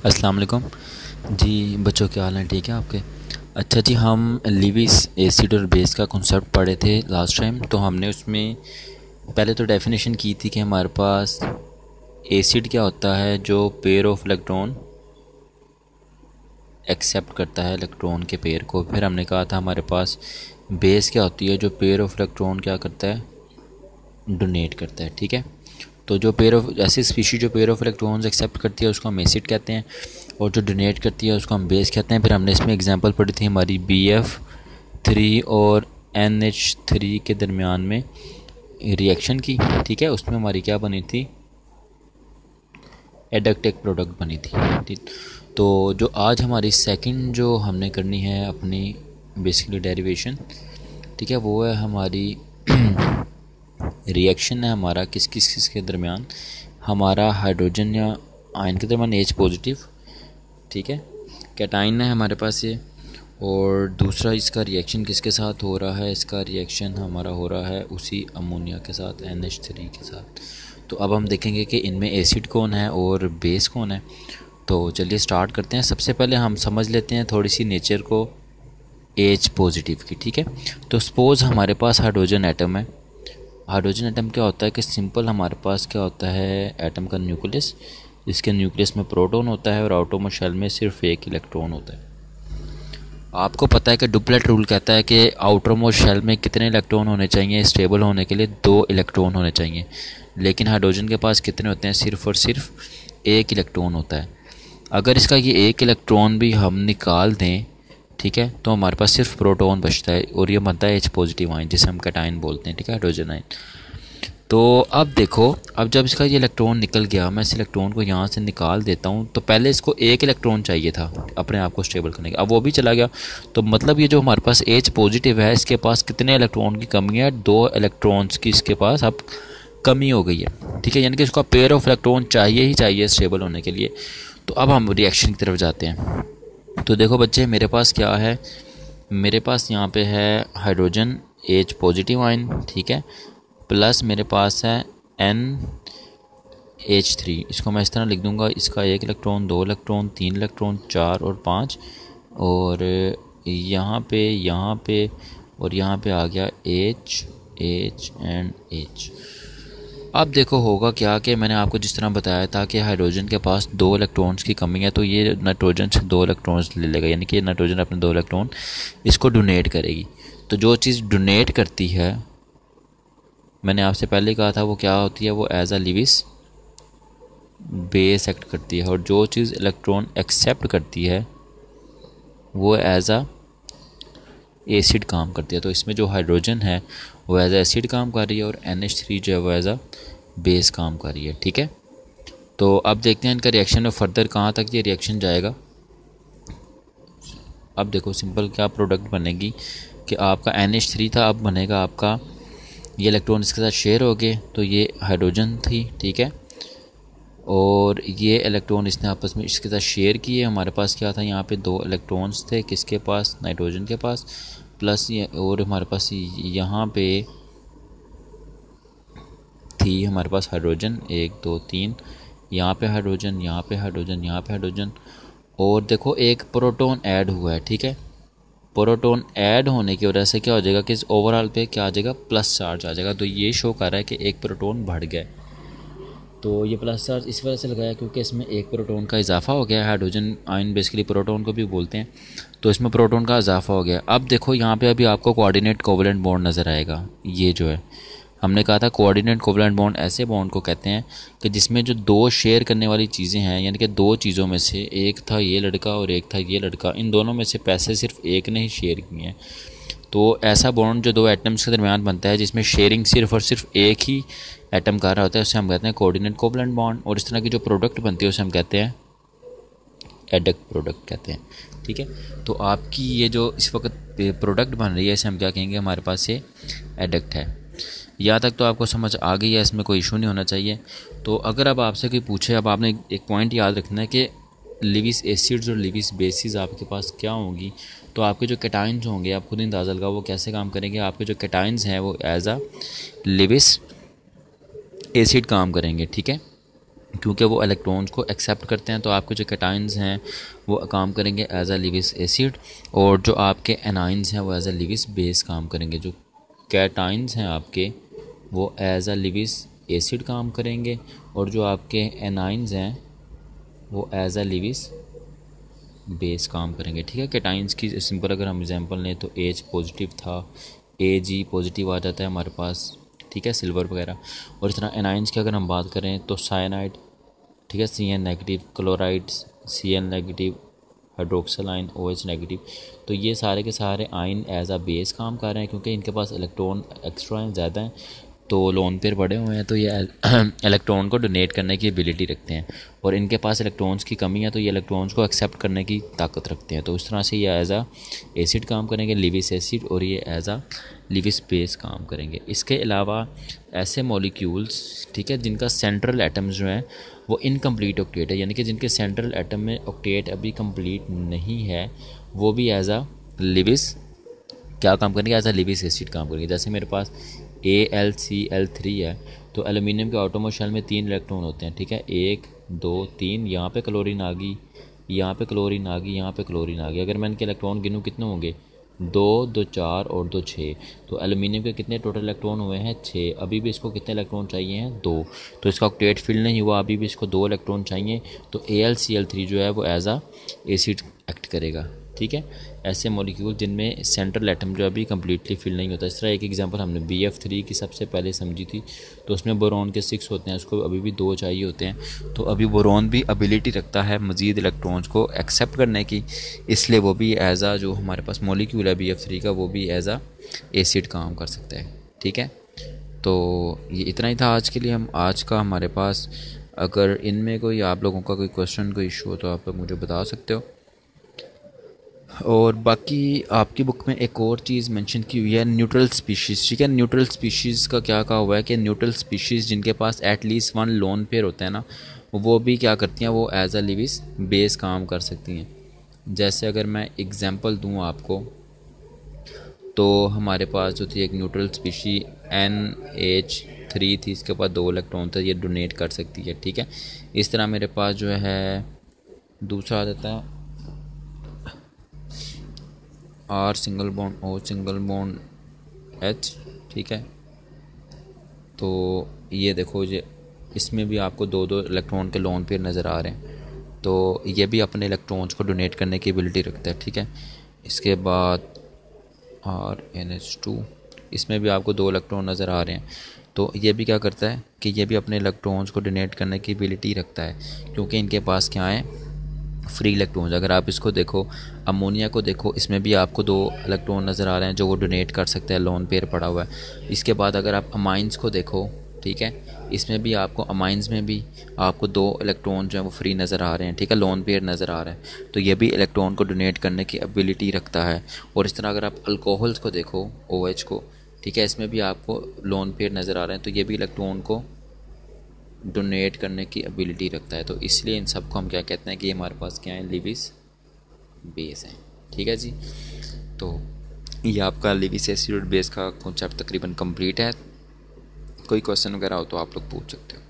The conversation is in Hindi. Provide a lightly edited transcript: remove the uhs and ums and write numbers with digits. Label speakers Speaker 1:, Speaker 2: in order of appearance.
Speaker 1: अस्सलाम वालेकुम जी। बच्चों क्या हाल है? ठीक है आपके? अच्छा जी, हम लिविस एसिड और बेस का कॉन्सेप्ट पढ़े थे लास्ट टाइम। तो हमने उसमें पहले तो डेफिनेशन की थी कि हमारे पास एसिड क्या होता है, जो पेयर ऑफ इलेक्ट्रॉन एक्सेप्ट करता है इलेक्ट्रॉन के पेयर को। फिर हमने कहा था हमारे पास बेस क्या होती है, जो पेयर ऑफ इलेक्ट्रॉन क्या करता है, डोनेट करता है। ठीक है, तो जो पेयर ऑफ ऐसी स्पीशी जो पेयर ऑफ इलेक्ट्रॉन्स एक्सेप्ट करती है उसको हम एसिड कहते हैं, और जो डोनेट करती है उसको हम बेस कहते हैं। फिर हमने इसमें एग्जांपल पढ़ी थी हमारी BF3 और NH3 के दरमियान में रिएक्शन की। ठीक है, उसमें हमारी क्या बनी थी, एडक्ट एक प्रोडक्ट बनी थी। ठीक, तो जो आज हमारी सेकंड जो हमने करनी है अपनी बेसिकली डेरिवेशन, ठीक है, वो है हमारी रिएक्शन है हमारा किस के दरमियान, हमारा हाइड्रोजन या आयन के दरमियान H पॉजिटिव। ठीक है, कैटाइन है हमारे पास ये। और दूसरा इसका रिएक्शन किसके साथ हो रहा है, इसका रिएक्शन हमारा हो रहा है उसी अमोनिया के साथ, NH3 के साथ। तो अब हम देखेंगे कि इनमें एसिड कौन है और बेस कौन है। तो चलिए स्टार्ट करते हैं। सबसे पहले हम समझ लेते हैं थोड़ी सी नेचर को H पॉजिटिव की। ठीक है, तो सपोज़ हमारे पास हाइड्रोजन एटम है। हाइड्रोजन एटम क्या होता है कि सिंपल हमारे पास क्या होता है, एटम का न्यूक्लियस। इसके न्यूक्लियस में प्रोटॉन होता है और आटोमर शेल में सिर्फ एक इलेक्ट्रॉन होता है। आपको पता है कि डुप्लेट रूल कहता है कि आउटरमोस्ट शेल में कितने इलेक्ट्रॉन होने चाहिए स्टेबल होने के लिए, 2 इलेक्ट्रॉन होने चाहिए। लेकिन हाइड्रोजन के पास कितने होते हैं, सिर्फ और सिर्फ एक इलेक्ट्रॉन होता है। अगर इसका ये एक इलेक्ट्रॉन भी हम निकाल दें, ठीक है, तो हमारे पास सिर्फ प्रोटॉन बचता है और ये बनता है H पॉजिटिव आयन, जिसे हम कैटाइन बोलते हैं। ठीक है, हाइड्रोजन आयन। तो अब देखो, अब जब इसका ये इलेक्ट्रॉन निकल गया, मैं इस इलेक्ट्रॉन को यहाँ से निकाल देता हूँ, तो पहले इसको एक इलेक्ट्रॉन चाहिए था अपने आप को स्टेबल करने का, अब वो भी चला गया। तो मतलब ये जो हमारे पास H पॉजिटिव है, इसके पास कितने इलेक्ट्रॉन की कमी है, 2 इलेक्ट्रॉन्स की इसके पास अब कमी हो गई है। ठीक है, यानी कि इसका पेयर ऑफ इलेक्ट्रॉन चाहिए ही चाहिए स्टेबल होने के लिए। तो अब हम रिएक्शन की तरफ जाते हैं। तो देखो बच्चे, मेरे पास क्या है, मेरे पास यहाँ पे है हाइड्रोजन H पॉजिटिव आयन, ठीक है, प्लस मेरे पास है NH3। इसको मैं इस तरह लिख दूंगा, इसका 1 इलेक्ट्रॉन, 2 इलेक्ट्रॉन, 3 इलेक्ट्रॉन, 4 और 5, और यहाँ पे और यहाँ पे आ गया H H एंड H। अब देखो होगा क्या कि मैंने आपको जिस तरह बताया था कि हाइड्रोजन के पास 2 इलेक्ट्रॉन्स की कमी है, तो ये नाइट्रोजन से 2 इलेक्ट्रॉन्स ले लेगा, यानी कि नाइट्रोजन अपने 2 इलेक्ट्रॉन इसको डोनेट करेगी। तो जो चीज़ डोनेट करती है, मैंने आपसे पहले कहा था वो क्या होती है, वो as a Lewis base act करती है। और जो चीज़ इलेक्ट्रॉन एक्सेप्ट करती है वो एज अ एसिड काम करती है। तो इसमें जो हाइड्रोजन है वो एज अ एसिड काम कर रही है, और NH3 जो है वो एज अ बेस काम कर रही है। ठीक है, तो अब देखते हैं इनका रिएक्शन में फर्दर कहाँ तक ये रिएक्शन जाएगा। अब देखो सिंपल क्या प्रोडक्ट बनेगी कि आपका NH3 था, अब बनेगा आपका ये इलेक्ट्रॉन इसके साथ शेयर हो गए, तो ये हाइड्रोजन थी। ठीक है, और ये इलेक्ट्रॉन इसने आपस में इसके साथ शेयर किए। हमारे पास क्या था, यहाँ पे 2 इलेक्ट्रॉन्स थे, किसके पास, नाइट्रोजन के पास, प्लस ये, और हमारे पास यहाँ पे थी हमारे पास हाइड्रोजन 1 2 3, यहाँ पे हाइड्रोजन, यहाँ पे हाइड्रोजन, यहाँ पे हाइड्रोजन, और देखो एक प्रोटॉन ऐड हुआ है। ठीक है, प्रोटॉन ऐड होने की वजह से क्या हो जाएगा कि इस ओवरऑल पे क्या आ जाएगा, प्लस चार्ज आ जाएगा। तो ये शो कर रहा है कि एक प्रोटॉन बढ़ गया। तो ये प्लस चार्ज इस वजह से लगाया क्योंकि इसमें एक प्रोटॉन का इजाफा हो गया है। हाइड्रोजन आयन बेसिकली प्रोटॉन को भी बोलते हैं, तो इसमें प्रोटॉन का इजाफा हो गया। अब देखो यहाँ पे अभी आपको कोऑर्डिनेट कोवलेंट बॉन्ड नज़र आएगा। ये जो है हमने कहा था कोऑर्डिनेट कोवलेंट बॉन्ड ऐसे बॉन्ड को कहते हैं कि जिसमें जो 2 शेयर करने वाली चीज़ें हैं, यानी कि 2 चीज़ों में से एक था ये लड़का और एक था ये लड़का, इन दोनों में से पैसे सिर्फ एक ने ही शेयर किए हैं। तो ऐसा बॉन्ड जो 2 एटम्स के दरमियान बनता है जिसमें शेयरिंग सिर्फ और सिर्फ एक ही एटम कर रहा होता है, उसे हम कहते हैं कोऑर्डिनेट कोवलेंट बॉन्ड। और इस तरह की जो प्रोडक्ट बनती है उसे हम कहते हैं एडक्ट प्रोडक्ट कहते हैं। ठीक है, तो आपकी ये जो इस वक्त प्रोडक्ट बन रही है इसे हम क्या कहेंगे, हमारे पास ये एडक्ट है। यहाँ तक तो आपको समझ आ गई है, इसमें कोई इशू नहीं होना चाहिए। तो अगर अब आपसे कोई पूछे, अब आपने एक पॉइंट याद रखना है कि लिविस एसिड्स और लिविस बेसिस आपके पास क्या होंगी, तो आपके जो कैटाइन्स होंगे आप खुद ही अंदाज़ा लगाओ वो कैसे काम करेंगे। आपके जो कैटाइन्स हैं वो एज अ लिविस एसिड काम करेंगे। ठीक है, क्योंकि वो इलेक्ट्रॉन्स को एक्सेप्ट करते हैं। तो आपके जो कैटाइंस हैं वो काम करेंगे एज अ लिविस एसिड, और जो आपके एनाइंस हैं वो एज अ लिविस बेस काम करेंगे। जो कैटाइंस हैं आपके वो एज अ लिविस एसिड काम करेंगे, और जो आपके एनाइंस हैं वो एज अ लिविस बेस काम करेंगे। ठीक है, कैटाइंस की सिंपल अगर हम एग्जांपल लें तो एच पॉजिटिव था, Ag पॉजिटिव आ जाता है हमारे पास, ठीक है, सिल्वर वगैरह। और इस तरह एनाइंस की अगर हम बात करें तो साइनाइड, ठीक है, Cn negative, chlorides Cl negative, hydroxyl आइन OH नेगेटिव। तो ये सारे के सारे आइन एज आ बेस काम कर रहे हैं, क्योंकि इनके पास इलेक्ट्रॉन एक्स्ट्रा हैं, ज़्यादा हैं, तो लोन पेयर बड़े हुए हैं, तो ये इलेक्ट्रॉन को डोनेट करने की एबिलिटी रखते हैं। और इनके पास इलेक्ट्रॉन्स की कमी है, तो ये इलेक्ट्रॉन्स को एक्सेप्ट करने की ताकत रखते हैं। तो उस तरह से ये एज आ एसिड काम करेंगे, लिविस एसिड, और ये एज आ लिविस बेस काम करेंगे। इसके अलावा ऐसे मॉलिक्यूल्स, ठीक है, जिनका सेंट्रल एटम्स जो हैं वो इनकम्प्लीट ऑक्टेट है, यानी कि जिनके सेंट्रल एटम में ऑक्टेट अभी कंप्लीट नहीं है, वो भी एज आ लिविस क्या काम करेंगे, एज आ लिविस एसिड काम करेंगे। जैसे मेरे पास AlCl3 है, तो एल्यूमिनियम के आटोमर शेल में 3 इलेक्ट्रॉन होते हैं, ठीक है, 1 2 3, यहाँ पे क्लोरीन आ गई, यहाँ पे क्लोरीन आ गई, यहाँ पे क्लोरीन आ गई। अगर मैं इनके इलेक्ट्रॉन गिनूँ कितने होंगे, 2 2 4 और 2 6। तो एल्यूमिनियम के कितने टोटल इलेक्ट्रॉन हुए हैं, 6। अभी भी इसको कितने इलेक्ट्रॉन चाहिए हैं, 2। तो इसका ऑक्टेट फिल नहीं हुआ, अभी भी इसको 2 इलेक्ट्रॉन चाहिए। तो AlCl3 जो है वो एज आ एसिड एक्ट करेगा। ठीक है, ऐसे मॉलिक्यूल जिनमें सेंट्रल एटम जो अभी कम्प्लीटली फिल नहीं होता। इस तरह एक एग्जांपल हमने BF3 की सबसे पहले समझी थी, तो उसमें बोरॉन के 6 होते हैं, उसको अभी भी 2 चाहिए होते हैं। तो अभी बोरॉन भी एबिलिटी रखता है मज़ीद इलेक्ट्रॉन्स को एक्सेप्ट करने की, इसलिए वो भी एज आ जो हमारे पास मॉलिक्यूल है BF3 का, वो भी एज आ एसिड काम कर सकता है। ठीक है, तो ये इतना ही था आज के लिए। हम आज का हमारे पास, अगर इनमें कोई आप लोगों का कोई क्वेश्चन, कोई इशू हो तो आप लोग मुझे बता सकते हो। और बाकी आपकी बुक में एक और चीज़ मेंशन की हुई है, न्यूट्रल स्पीशीज़। ठीक है, न्यूट्रल स्पीशीज़ का क्या कहा हुआ है कि न्यूट्रल स्पीशीज़ जिनके पास एटलीस्ट 1 लोन पेयर होता है ना, वो भी क्या करती हैं, वो एज अ लिविस बेस काम कर सकती हैं। जैसे अगर मैं एग्जांपल दूं आपको, तो हमारे पास जो थी एक न्यूट्रल स्पीशी NH3 थी, इसके पास 2 इलेक्ट्रॉन थे, ये डोनेट कर सकती है। ठीक है, इस तरह मेरे पास जो है दूसरा आ जाता है R single bond O single bond H। ठीक है, तो ये देखो, ये इसमें भी आपको 2 इलेक्ट्रॉन के लोन पेयर नज़र आ रहे हैं, तो ये भी अपने इलेक्ट्रॉन्स को डोनेट करने की एबिलिटी रखता है। ठीक है, इसके बाद RNH2, इसमें भी आपको 2 इलेक्ट्रॉन नज़र आ रहे हैं, तो ये भी क्या करता है कि ये भी अपने इलेक्ट्रॉन्स को डोनेट करने की एबिलिटी रखता है, क्योंकि इनके पास क्या है, फ्री इलेक्ट्रॉन्स। अगर आप इसको देखो, अमोनिया को देखो, इसमें भी आपको 2 इलेक्ट्रॉन नज़र आ रहे हैं जो वो डोनेट कर सकते हैं, लोन पेयर पड़ा हुआ है। इसके बाद अगर आप अमाइंस को देखो, ठीक है, इसमें भी आपको अमाइंस में भी आपको 2 इलेक्ट्रॉन जो है वो फ्री नज़र आ रहे हैं। ठीक है, लोन पेयर नज़र आ रहा है, तो ये भी इलेक्ट्रॉन को डोनेट करने की एबिलिटी रखता है। और इस तरह अगर आप अल्कोहल्स को देखो, OH को, ठीक है, इसमें भी आपको लोन पेयर नज़र आ रहे हैं, तो ये भी इलेक्ट्रॉन को डोनेट करने की एबिलिटी रखता है। तो इसलिए इन सब को हम क्या कहते हैं कि हमारे पास क्या है, लिविस बेस है। ठीक है जी, तो ये आपका लिविस एसिड बेस का कॉन्सेप्ट तकरीबन कंप्लीट है। कोई क्वेश्चन वगैरह हो तो आप लोग पूछ सकते हो।